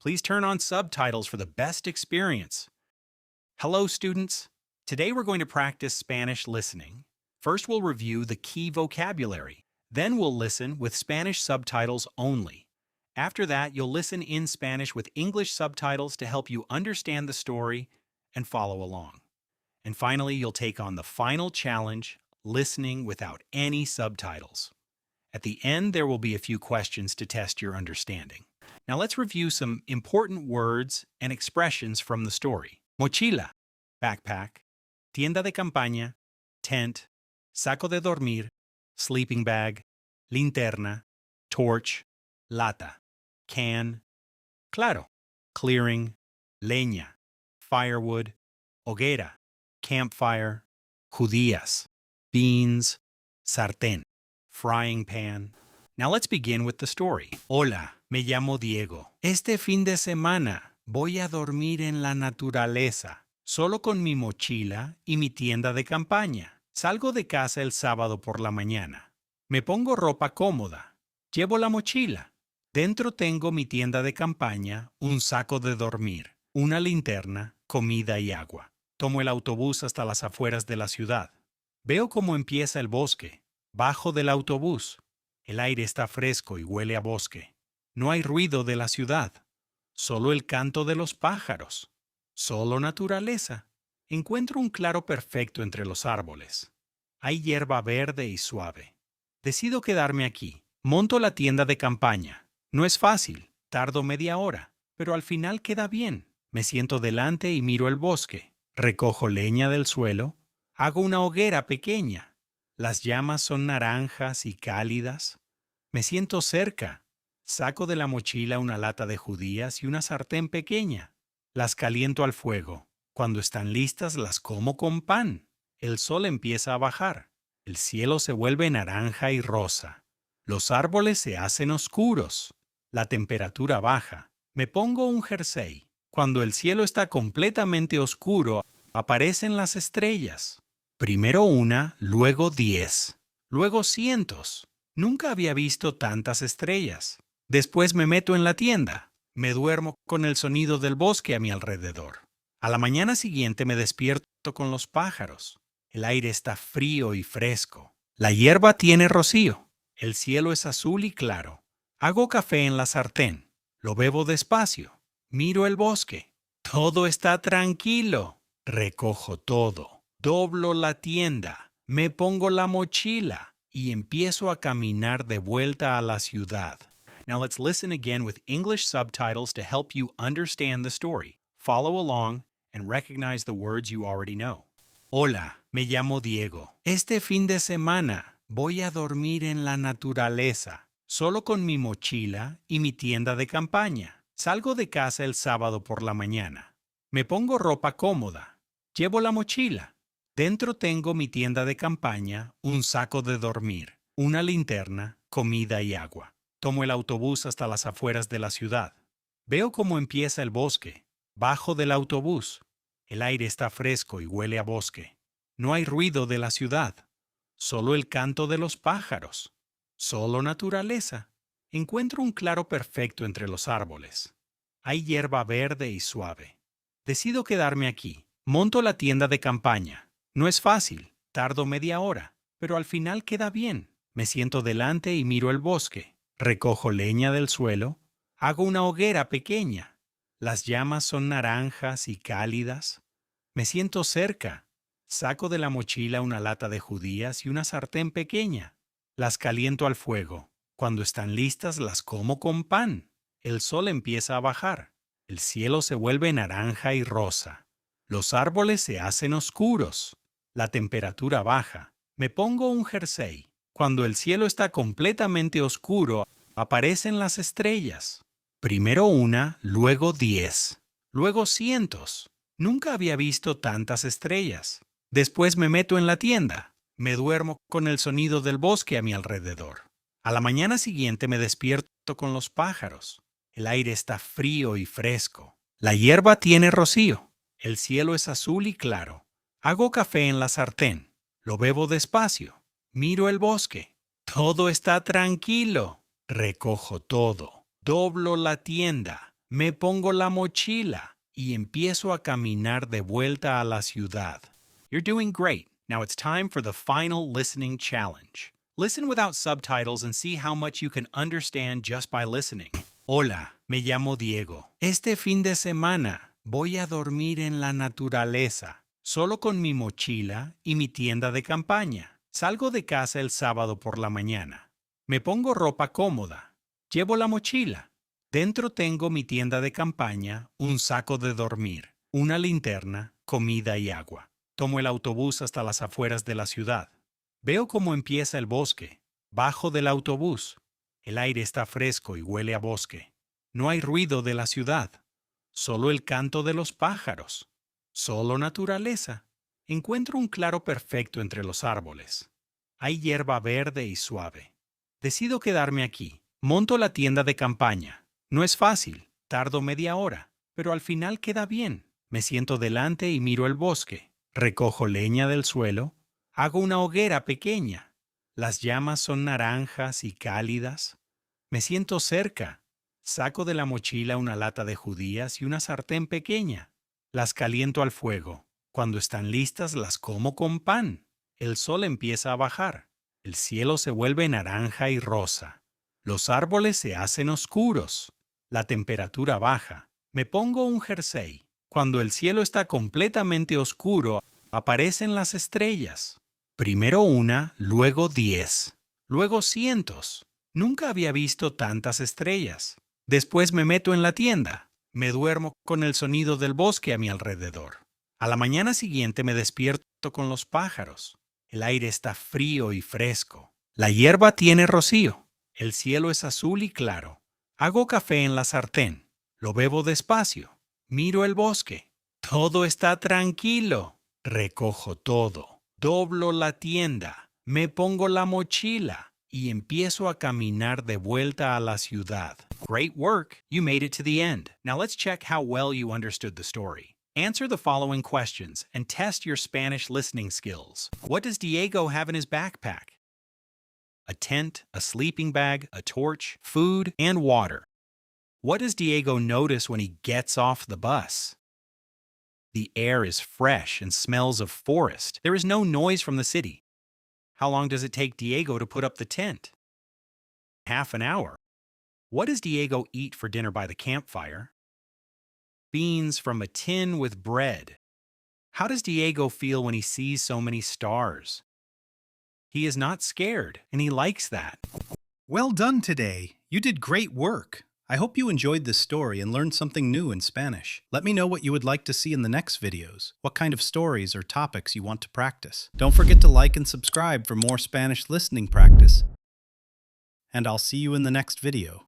Please turn on subtitles for the best experience. Hello, students. Today we're going to practice Spanish listening. First, we'll review the key vocabulary. Then we'll listen with Spanish subtitles only. After that, you'll listen in Spanish with English subtitles to help you understand the story and follow along. And finally, you'll take on the final challenge, listening without any subtitles. At the end, there will be a few questions to test your understanding. Now let's review some important words and expressions from the story. Mochila, backpack. Tienda de campaña, tent. Saco de dormir, sleeping bag. Linterna, torch. Lata, can. Claro, clearing. Leña, firewood. Hoguera, campfire. Judías, beans. Sartén, frying pan. Now let's begin with the story. Hola, me llamo Diego. Este fin de semana voy a dormir en la naturaleza, solo con mi mochila y mi tienda de campaña. Salgo de casa el sábado por la mañana. Me pongo ropa cómoda. Llevo la mochila. Dentro tengo mi tienda de campaña, un saco de dormir, una linterna, comida y agua. Tomo el autobús hasta las afueras de la ciudad. Veo cómo empieza el bosque. Bajo del autobús. El aire está fresco y huele a bosque. No hay ruido de la ciudad. Solo el canto de los pájaros. Solo naturaleza. Encuentro un claro perfecto entre los árboles. Hay hierba verde y suave. Decido quedarme aquí. Monto la tienda de campaña. No es fácil. Tardo media hora. Pero al final queda bien. Me siento delante y miro el bosque. Recojo leña del suelo. Hago una hoguera pequeña. Las llamas son naranjas y cálidas. Me siento cerca. Saco de la mochila una lata de judías y una sartén pequeña. Las caliento al fuego. Cuando están listas las como con pan. El sol empieza a bajar. El cielo se vuelve naranja y rosa. Los árboles se hacen oscuros. La temperatura baja. Me pongo un jersey. Cuando el cielo está completamente oscuro, aparecen las estrellas. Primero una, luego 10, luego cientos. Nunca había visto tantas estrellas. Después me meto en la tienda. Me duermo con el sonido del bosque a mi alrededor. A la mañana siguiente me despierto con los pájaros. El aire está frío y fresco. La hierba tiene rocío. El cielo es azul y claro. Hago café en la sartén. Lo bebo despacio. Miro el bosque. Todo está tranquilo. Recojo todo. Doblo la tienda. Me pongo la mochila. Y empiezo a caminar de vuelta a la ciudad. Now let's listen again with English subtitles to help you understand the story. Follow along and recognize the words you already know. Hola, me llamo Diego. Este fin de semana voy a dormir en la naturaleza, solo con mi mochila y mi tienda de campaña. Salgo de casa el sábado por la mañana. Me pongo ropa cómoda. Llevo la mochila. Dentro tengo mi tienda de campaña, un saco de dormir, una linterna, comida y agua. Tomo el autobús hasta las afueras de la ciudad. Veo cómo empieza el bosque. Bajo del autobús. El aire está fresco y huele a bosque. No hay ruido de la ciudad. Solo el canto de los pájaros. Solo naturaleza. Encuentro un claro perfecto entre los árboles. Hay hierba verde y suave. Decido quedarme aquí. Monto la tienda de campaña. No es fácil, tardo media hora, pero al final queda bien. Me siento delante y miro el bosque. Recojo leña del suelo. Hago una hoguera pequeña. Las llamas son naranjas y cálidas. Me siento cerca. Saco de la mochila una lata de judías y una sartén pequeña. Las caliento al fuego. Cuando están listas las como con pan. El sol empieza a bajar. El cielo se vuelve naranja y rosa. Los árboles se hacen oscuros. La temperatura baja. Me pongo un jersey. Cuando el cielo está completamente oscuro, aparecen las estrellas. Primero una, luego 10, luego cientos. Nunca había visto tantas estrellas. Después me meto en la tienda. Me duermo con el sonido del bosque a mi alrededor. A la mañana siguiente me despierto con los pájaros. El aire está frío y fresco. La hierba tiene rocío. El cielo es azul y claro. Hago café en la sartén. Lo bebo despacio. Miro el bosque. Todo está tranquilo. Recojo todo. Doblo la tienda. Me pongo la mochila y empiezo a caminar de vuelta a la ciudad. You're doing great. Now it's time for the final listening challenge. Listen without subtitles and see how much you can understand just by listening. Hola, me llamo Diego. Este fin de semana voy a dormir en la naturaleza, solo con mi mochila y mi tienda de campaña. Salgo de casa el sábado por la mañana. Me pongo ropa cómoda. Llevo la mochila. Dentro tengo mi tienda de campaña, un saco de dormir, una linterna, comida y agua. Tomo el autobús hasta las afueras de la ciudad. Veo cómo empieza el bosque. Bajo del autobús. El aire está fresco y huele a bosque. No hay ruido de la ciudad. Solo el canto de los pájaros. Solo naturaleza. Encuentro un claro perfecto entre los árboles. Hay hierba verde y suave. Decido quedarme aquí. Monto la tienda de campaña. No es fácil. Tardo media hora. Pero al final queda bien. Me siento delante y miro el bosque. Recojo leña del suelo. Hago una hoguera pequeña. Las llamas son naranjas y cálidas. Me siento cerca. Saco de la mochila una lata de judías y una sartén pequeña. Las caliento al fuego. Cuando están listas las como con pan. El sol empieza a bajar. El cielo se vuelve naranja y rosa. Los árboles se hacen oscuros. La temperatura baja. Me pongo un jersey. Cuando el cielo está completamente oscuro, aparecen las estrellas. Primero una, luego 10, luego cientos. Nunca había visto tantas estrellas. Después me meto en la tienda. Me duermo con el sonido del bosque a mi alrededor. A la mañana siguiente me despierto con los pájaros. El aire está frío y fresco. La hierba tiene rocío. El cielo es azul y claro. Hago café en la sartén. Lo bebo despacio. Miro el bosque. Todo está tranquilo. Recojo todo. Doblo la tienda, me pongo la mochila y empiezo a caminar de vuelta a la ciudad. Great work! You made it to the end. Now let's check how well you understood the story. Answer the following questions and test your Spanish listening skills. What does Diego have in his backpack? A tent, a sleeping bag, a torch, food, and water. What does Diego notice when he gets off the bus? The air is fresh and smells of forest. There is no noise from the city. How long does it take Diego to put up the tent? Half an hour. What does Diego eat for dinner by the campfire? Beans from a tin with bread. How does Diego feel when he sees so many stars? He is not scared, and he likes that. Well done today. You did great work. I hope you enjoyed this story and learned something new in Spanish. Let me know what you would like to see in the next videos, what kind of stories or topics you want to practice. Don't forget to like and subscribe for more Spanish listening practice. And I'll see you in the next video.